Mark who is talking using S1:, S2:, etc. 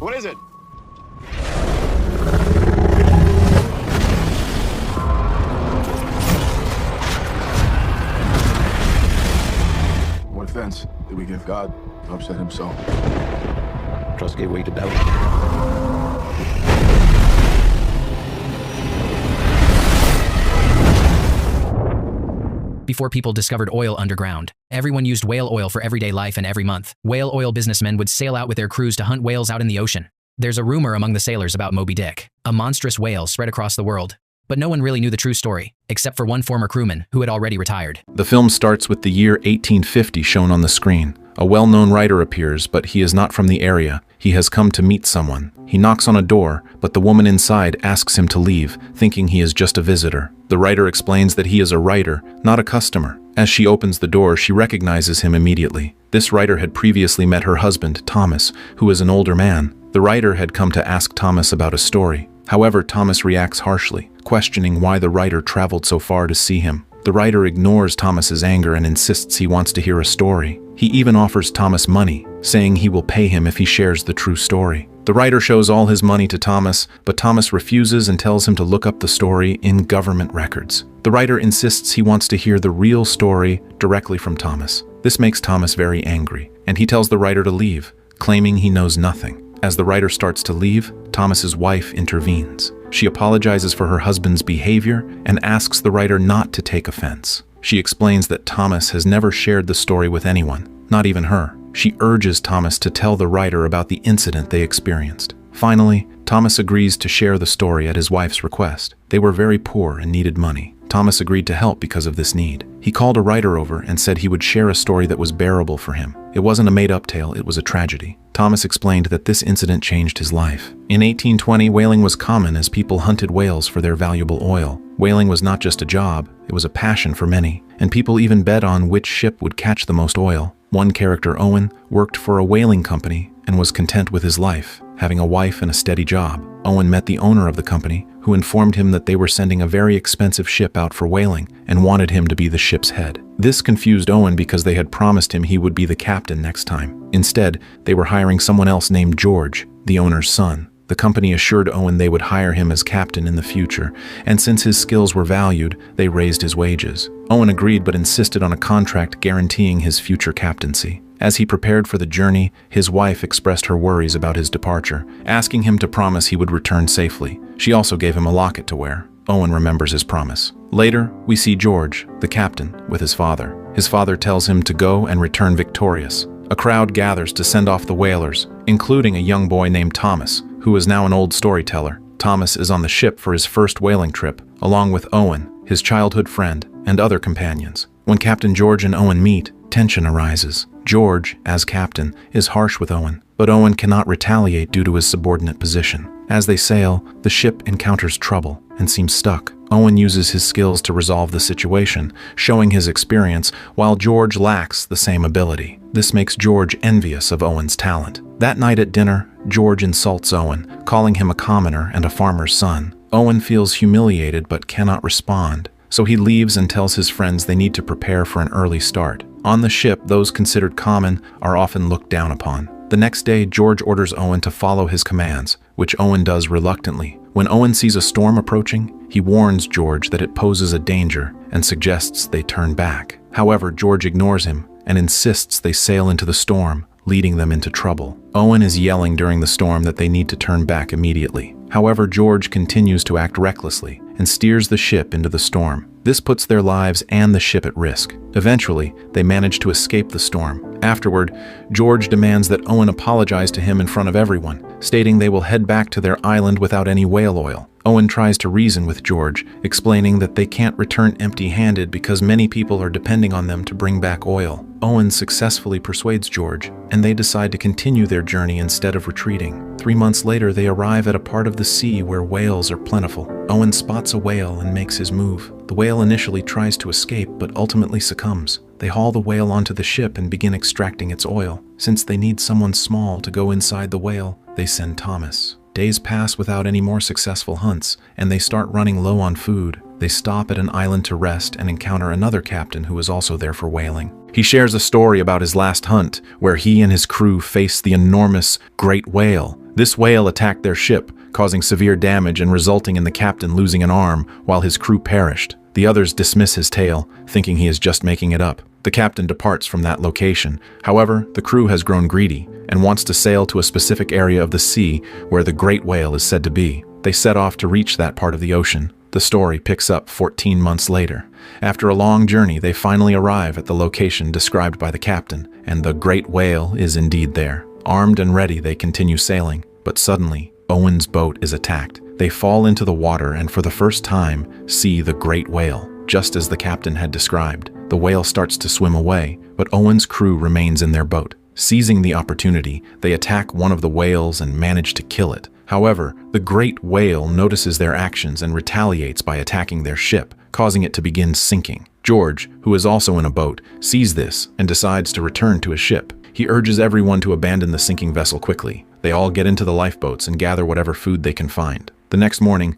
S1: What is it?
S2: What offense did we give God to upset himself?
S3: Trust gave way to doubt.
S4: Before people discovered oil underground, everyone used whale oil for everyday life, and every month, whale oil businessmen would sail out with their crews to hunt whales out in the ocean. There's a rumor among the sailors about Moby-Dick, a monstrous whale spread across the world. But no one really knew the true story, except for one former crewman who had already retired.
S5: The film starts with the year 1850 shown on the screen. A well-known writer appears, but he is not from the area. He has come to meet someone. He knocks on a door, but the woman inside asks him to leave, thinking he is just a visitor. The writer explains that he is a writer, not a customer. As she opens the door, she recognizes him immediately. This writer had previously met her husband, Thomas, who is an older man. The writer had come to ask Thomas about a story. However, Thomas reacts harshly, questioning why the writer traveled so far to see him. The writer ignores Thomas's anger and insists he wants to hear a story. He even offers Thomas money, saying he will pay him if he shares the true story. The writer shows all his money to Thomas, but Thomas refuses and tells him to look up the story in government records. The writer insists he wants to hear the real story directly from Thomas. This makes Thomas very angry, and he tells the writer to leave, claiming he knows nothing. As the writer starts to leave, Thomas's wife intervenes. She apologizes for her husband's behavior and asks the writer not to take offense. She explains that Thomas has never shared the story with anyone, not even her. She urges Thomas to tell the writer about the incident they experienced. Finally, Thomas agrees to share the story at his wife's request. They were very poor and needed money. Thomas agreed to help because of this need. He called a writer over and said he would share a story that was bearable for him. It wasn't a made-up tale, it was a tragedy. Thomas explained that this incident changed his life. In 1820, whaling was common as people hunted whales for their valuable oil. Whaling was not just a job, it was a passion for many, and people even bet on which ship would catch the most oil. One character, Owen, worked for a whaling company and was content with his life, having a wife and a steady job. Owen met the owner of the company, who informed him that they were sending a very expensive ship out for whaling and wanted him to be the ship's head. This confused Owen because they had promised him he would be the captain next time. Instead, they were hiring someone else named George, the owner's son. The company assured Owen they would hire him as captain in the future, and since his skills were valued, they raised his wages. Owen agreed but insisted on a contract guaranteeing his future captaincy. As he prepared for the journey, his wife expressed her worries about his departure, asking him to promise he would return safely. She also gave him a locket to wear. Owen remembers his promise. Later, we see George, the captain, with his father. His father tells him to go and return victorious. A crowd gathers to send off the whalers, including a young boy named Thomas, who is now an old storyteller. Thomas is on the ship for his first whaling trip, along with Owen, his childhood friend, and other companions. When Captain George and Owen meet, tension arises. George, as captain, is harsh with Owen, but Owen cannot retaliate due to his subordinate position. As they sail, the ship encounters trouble and seems stuck. Owen uses his skills to resolve the situation, showing his experience, while George lacks the same ability. This makes George envious of Owen's talent. That night at dinner, George insults Owen, calling him a commoner and a farmer's son. Owen feels humiliated but cannot respond, so he leaves and tells his friends they need to prepare for an early start. On the ship, those considered common are often looked down upon. The next day, George orders Owen to follow his commands, which Owen does reluctantly. When Owen sees a storm approaching, he warns George that it poses a danger and suggests they turn back. However, George ignores him and insists they sail into the storm, leading them into trouble. Owen is yelling during the storm that they need to turn back immediately. However, George continues to act recklessly and steers the ship into the storm. This puts their lives and the ship at risk. Eventually, they manage to escape the storm. Afterward, George demands that Owen apologize to him in front of everyone, stating they will head back to their island without any whale oil. Owen tries to reason with George, explaining that they can't return empty-handed because many people are depending on them to bring back oil. Owen successfully persuades George, and they decide to continue their journey instead of retreating. 3 months later, they arrive at a part of the sea where whales are plentiful. Owen spots a whale and makes his move. The whale initially tries to escape, but ultimately succumbs. They haul the whale onto the ship and begin extracting its oil. Since they need someone small to go inside the whale, they send Thomas. Days pass without any more successful hunts, and they start running low on food. They stop at an island to rest and encounter another captain who is also there for whaling. He shares a story about his last hunt, where he and his crew faced the enormous great whale, This whale attacked their ship, causing severe damage and resulting in the captain losing an arm while his crew perished. The others dismiss his tale, thinking he is just making it up. The captain departs from that location. However, the crew has grown greedy and wants to sail to a specific area of the sea where the great whale is said to be. They set off to reach that part of the ocean. The story picks up 14 months later. After a long journey, they finally arrive at the location described by the captain, and the great whale is indeed there. Armed and ready, they continue sailing, but suddenly, Owen's boat is attacked. They fall into the water and for the first time, see the great whale, just as the captain had described. The whale starts to swim away, but Owen's crew remains in their boat. Seizing the opportunity, they attack one of the whales and manage to kill it. However, the great whale notices their actions and retaliates by attacking their ship, causing it to begin sinking. George, who is also in a boat, sees this and decides to return to his ship. He urges everyone to abandon the sinking vessel quickly. They all get into the lifeboats and gather whatever food they can find. The next morning,